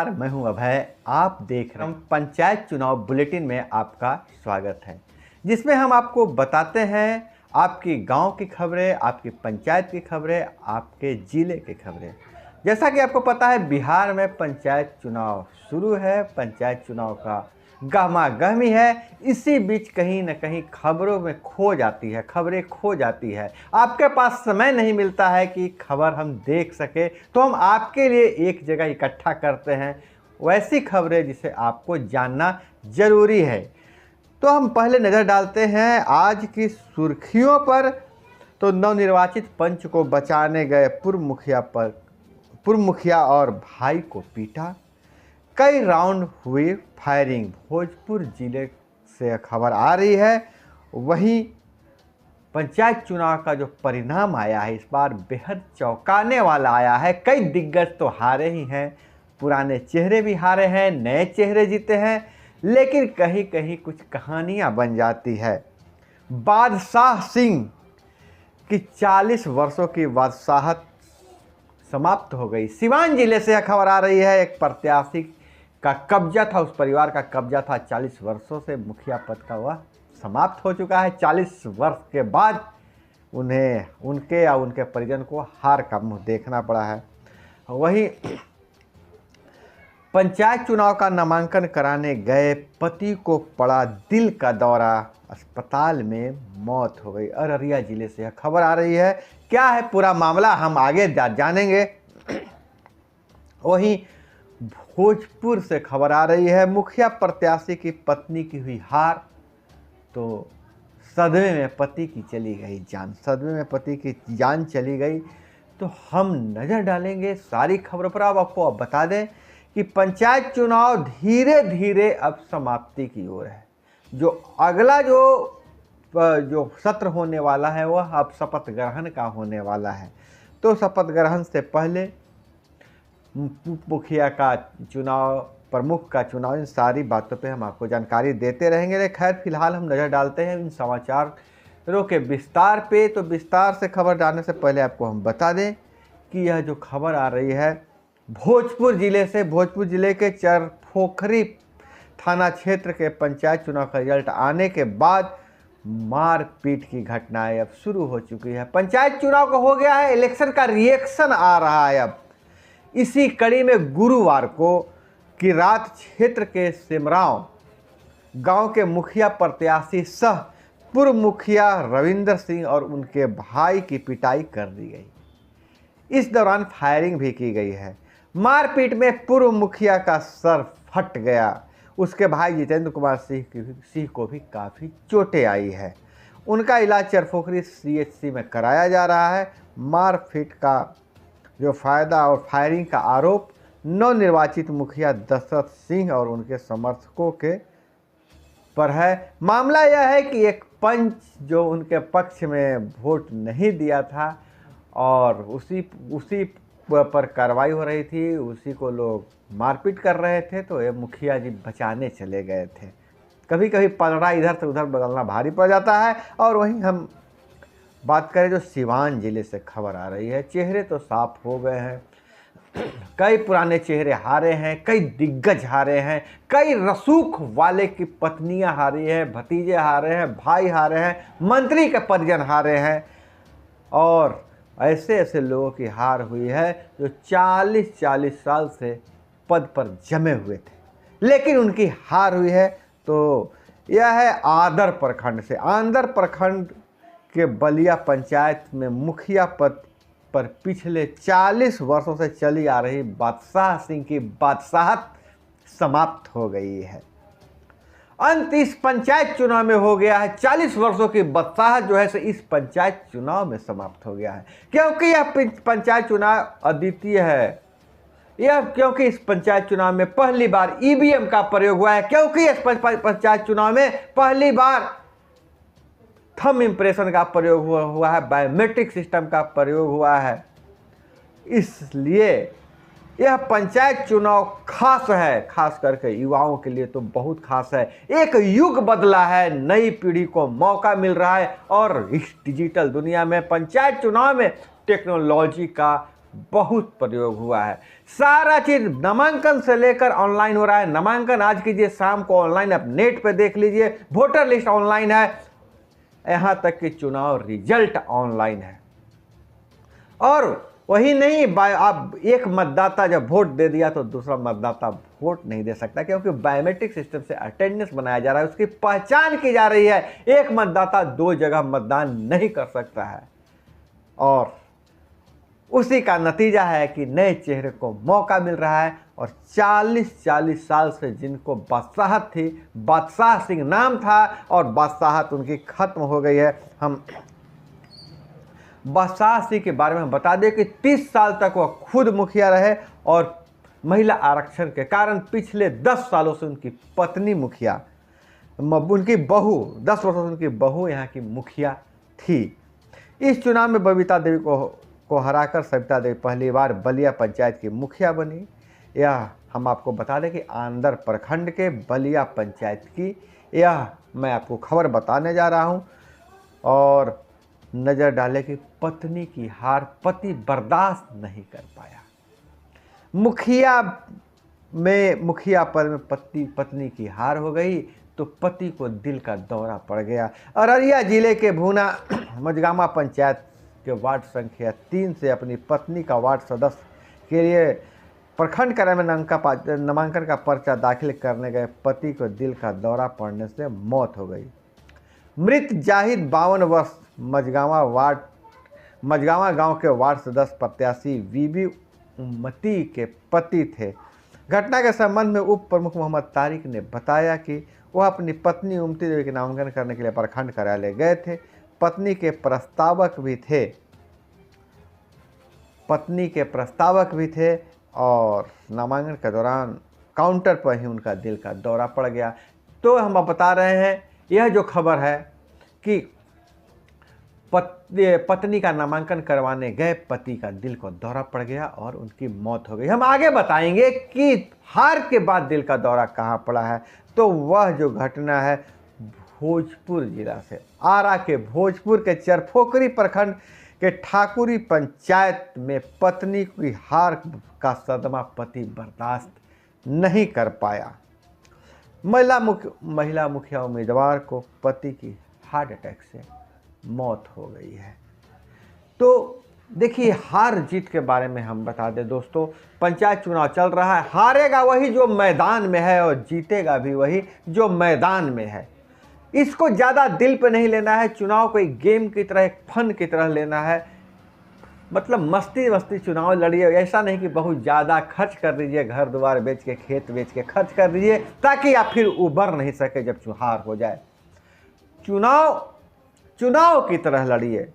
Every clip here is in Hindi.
नमस्कार, मैं हूं अभय। आप देख रहे हैं पंचायत चुनाव बुलेटिन में आपका स्वागत है, जिसमें हम आपको बताते हैं आपकी गांव की खबरें, आपकी पंचायत की खबरें, आपके ज़िले की खबरें। जैसा कि आपको पता है, बिहार में पंचायत चुनाव शुरू है। पंचायत चुनाव का गहमा-गहमी है। इसी बीच कहीं न कहीं खबरों में खो जाती है, खबरें खो जाती है। आपके पास समय नहीं मिलता है कि खबर हम देख सकें, तो हम आपके लिए एक जगह इकट्ठा करते हैं वैसी खबरें जिसे आपको जानना ज़रूरी है। तो हम पहले नज़र डालते हैं आज की सुर्खियों पर। तो नवनिर्वाचित पंच को बचाने गए पूर्व मुखिया और भाई को पीटा। कई राउंड हुई फायरिंग, भोजपुर जिले से खबर आ रही है। वहीं पंचायत चुनाव का जो परिणाम आया है इस बार बेहद चौंकाने वाला आया है। कई दिग्गज तो हारे ही हैं, पुराने चेहरे भी हारे हैं, नए चेहरे जीते हैं, लेकिन कहीं कहीं कुछ कहानियां बन जाती है। बादशाह सिंह की 40 वर्षों की बादशाहत समाप्त हो गई। सिवान जिले से यह खबर आ रही है। एक प्रत्याशी का कब्जा था, उस परिवार का कब्जा था 40 वर्षों से, मुखिया पद का वह समाप्त हो चुका है। 40 वर्ष के बाद उन्हें उनके या उनके परिजन को हार का मुंह देखना पड़ा है। वहीं पंचायत चुनाव का नामांकन कराने गए पति को पड़ा दिल का दौरा, अस्पताल में मौत हो गई। अररिया जिले से यह खबर आ रही है। क्या है पूरा मामला हम आगे जानेंगे। वहीं भोजपुर से खबर आ रही है, मुखिया प्रत्याशी की पत्नी की हुई हार, तो सदमे में पति की चली गई जान, सदमे में पति की जान चली गई। तो हम नज़र डालेंगे सारी खबरों पर। अब आपको बता दें कि पंचायत चुनाव धीरे धीरे अब समाप्ति की ओर है। जो अगला जो सत्र होने वाला है वह अब शपथ ग्रहण का होने वाला है। तो शपथ ग्रहण से पहले मुखिया का चुनाव, प्रमुख का चुनाव, इन सारी बातों पे हम आपको जानकारी देते रहेंगे। लेकिन खैर फिलहाल हम नज़र डालते हैं इन समाचारों के विस्तार पे। तो विस्तार से खबर डालने से पहले आपको हम बता दें कि यह जो खबर आ रही है भोजपुर जिले से, भोजपुर जिले के चरपोखरी थाना क्षेत्र के पंचायत चुनाव का रिजल्ट आने के बाद मारपीट की घटनाएं अब शुरू हो चुकी है। पंचायत चुनाव का हो गया है, इलेक्शन का रिएक्शन आ रहा है अब। इसी कड़ी में गुरुवार को की रात क्षेत्र के सिमराव गांव के मुखिया प्रत्याशी सह पूर्व मुखिया रविंदर सिंह और उनके भाई की पिटाई कर दी गई। इस दौरान फायरिंग भी की गई है। मारपीट में पूर्व मुखिया का सर फट गया। उसके भाई जितेंद्र कुमार सिंह को भी काफ़ी चोटें आई है। उनका इलाज चरपोखरी CHC में कराया जा रहा है। मारपीट का जो फायदा और फायरिंग का आरोप नवनिर्वाचित मुखिया दशरथ सिंह और उनके समर्थकों के पर है। मामला यह है कि एक पंच जो उनके पक्ष में वोट नहीं दिया था और उसी पर कार्रवाई हो रही थी, उसी को लोग मारपीट कर रहे थे, तो ये मुखिया जी बचाने चले गए थे। कभी कभी पलड़ा इधर से उधर बदलना भारी पड़ जाता है। और वहीं हम बात करें जो सिवान जिले से खबर आ रही है, चेहरे तो साफ हो गए हैं। कई पुराने चेहरे हारे हैं, कई दिग्गज हारे हैं, कई रसूख वाले की पत्नियां हारी हैं, भतीजे हारे हैं, भाई हारे हैं, मंत्री के परिजन हारे हैं और ऐसे ऐसे लोगों की हार हुई है जो 40-40 साल से पद पर जमे हुए थे, लेकिन उनकी हार हुई है। तो यह है आंध्र प्रखंड से। आंध्र प्रखंड के बलिया पंचायत में मुखिया पद पर पिछले 40 वर्षों से चली आ रही बादशाह सिंह की बादशाहत समाप्त हो गई है। अंत इस पंचायत चुनाव में हो गया है। 40 वर्षों की बादशाहत जो है सो इस पंचायत चुनाव में समाप्त हो गया है, क्योंकि यह पंचायत चुनाव अद्वितीय है। यह क्योंकि इस पंचायत चुनाव में पहली बार EVM का प्रयोग हुआ है, क्योंकि इस पंचायत चुनाव में पहली बार थंब इम्प्रेशन का प्रयोग हुआ है, बायोमेट्रिक सिस्टम का प्रयोग हुआ है। इसलिए यह पंचायत चुनाव खास है, खास करके युवाओं के लिए तो बहुत खास है। एक युग बदला है, नई पीढ़ी को मौका मिल रहा है और इस डिजिटल दुनिया में पंचायत चुनाव में टेक्नोलॉजी का बहुत प्रयोग हुआ है। सारा चीज नामांकन से लेकर ऑनलाइन हो रहा है। नामांकन आज कीजिए, शाम को ऑनलाइन आप नेट पे देख लीजिए, वोटर लिस्ट ऑनलाइन है, यहां तक कि चुनाव रिजल्ट ऑनलाइन है। और वही नहीं, आप एक मतदाता जब वोट दे दिया तो दूसरा मतदाता वोट नहीं दे सकता, क्योंकि बायोमेट्रिक सिस्टम से अटेंडेंस बनाया जा रहा है, उसकी पहचान की जा रही है। एक मतदाता 2 जगह मतदान नहीं कर सकता है। और उसी का नतीजा है कि नए चेहरे को मौका मिल रहा है। और 40 साल से जिनको बादशाहत थी, बादशाह सिंह नाम था और बादशाहत उनकी खत्म हो गई है। हम बादशाह सिंह के बारे में बता दें कि 30 साल तक वह खुद मुखिया रहे और महिला आरक्षण के कारण पिछले 10 सालों से उनकी पत्नी मुखिया, उनकी बहू 10 वर्षों से उनकी बहू यहाँ की मुखिया थी। इस चुनाव में बबीता देवी को हराकर सविता देवी पहली बार बलिया पंचायत की मुखिया बनी। यह हम आपको बता दें कि आंध्र प्रखंड के बलिया पंचायत की यह मैं आपको खबर बताने जा रहा हूँ। और नज़र डाले कि पत्नी की हार पति बर्दाश्त नहीं कर पाया। मुखिया पद में पत्नी की हार हो गई तो पति को दिल का दौरा पड़ गया। अररिया जिले के भूना मझगामा पंचायत के वार्ड संख्या 3 से अपनी पत्नी का वार्ड सदस्य के लिए प्रखंड कार्यालय में नामांकन का पर्चा दाखिल करने गए पति को दिल का दौरा पड़ने से मौत हो गई। मृत जाहिद 52 वर्ष मझगामा गांव के वार्ड सदस्य प्रत्याशी बीबी उम्मती के पति थे। घटना के संबंध में उप प्रमुख मोहम्मद तारिक ने बताया कि वह अपनी पत्नी उम्मती देवी के नामांकन करने के लिए प्रखंड कार्यालय गए थे। पत्नी के प्रस्तावक भी थे और नामांकन के दौरान काउंटर पर ही उनका दिल का दौरा पड़ गया। तो हम अब बता रहे हैं, यह जो खबर है कि पत्नी का नामांकन करवाने गए पति का दिल को दौरा पड़ गया और उनकी मौत हो गई। हम आगे बताएंगे कि हार के बाद दिल का दौरा कहाँ पड़ा है। तो वह जो घटना है भोजपुर जिला से, आरा के भोजपुर के चरफोकरी प्रखंड के ठाकुरी पंचायत में पत्नी की हार का सदमा पति बर्दाश्त नहीं कर पाया। महिला मुखिया उम्मीदवार को पति की हार्ट अटैक से मौत हो गई है। तो देखिए, हार जीत के बारे में हम बता दें दोस्तों, पंचायत चुनाव चल रहा है, हारेगा वही जो मैदान में है और जीतेगा भी वही जो मैदान में है। इसको ज़्यादा दिल पे नहीं लेना है। चुनाव को एक गेम की तरह, एक फन की तरह लेना है। मतलब मस्ती चुनाव लड़िए, ऐसा नहीं कि बहुत ज़्यादा खर्च कर दीजिए, घर द्वार बेच के, खेत बेच के खर्च कर दीजिए ताकि आप फिर उबर नहीं सके जब हार हो जाए। चुनाव की तरह लड़िए।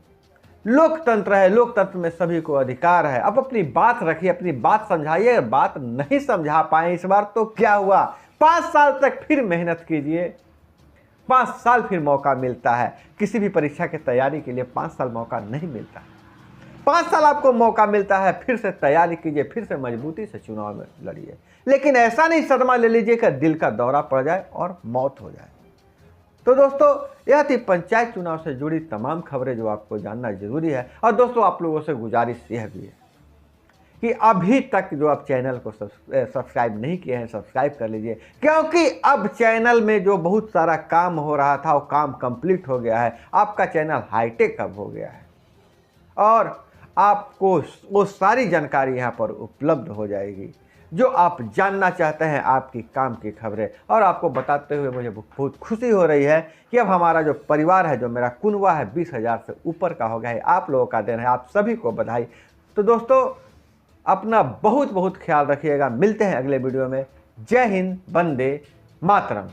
लोकतंत्र है, लोकतंत्र में सभी को अधिकार है। अब अपनी बात रखिए, अपनी बात समझाइए। बात नहीं समझा पाए इस बार तो क्या हुआ, 5 साल तक फिर मेहनत कीजिए, 5 साल फिर मौका मिलता है। किसी भी परीक्षा की तैयारी के लिए 5 साल मौका नहीं मिलता। 5 साल आपको मौका मिलता है, फिर से तैयारी कीजिए, फिर से मजबूती से चुनाव में लड़िए। लेकिन ऐसा नहीं सदमा ले लीजिए कि दिल का दौरा पड़ जाए और मौत हो जाए। तो दोस्तों, यह थी पंचायत चुनाव से जुड़ी तमाम खबरें जो आपको जानना जरूरी है। और दोस्तों, आप लोगों से गुजारिश यह भी है कि अभी तक जो आप चैनल को सब्सक्राइब नहीं किए हैं, सब्सक्राइब कर लीजिए, क्योंकि अब चैनल में जो बहुत सारा काम हो रहा था वो काम कंप्लीट हो गया है। आपका चैनल हाईटेक अब हो गया है और आपको वो सारी जानकारी यहाँ पर उपलब्ध हो जाएगी जो आप जानना चाहते हैं, आपकी काम की खबरें। और आपको बताते हुए मुझे बहुत खुशी हो रही है कि अब हमारा जो परिवार है, जो मेरा कुनवा है, 20,000 से ऊपर का हो गया है। आप लोगों का देन है, आप सभी को बधाई। तो दोस्तों, अपना बहुत बहुत ख्याल रखिएगा। मिलते हैं अगले वीडियो में। जय हिंद, वंदे मातरम।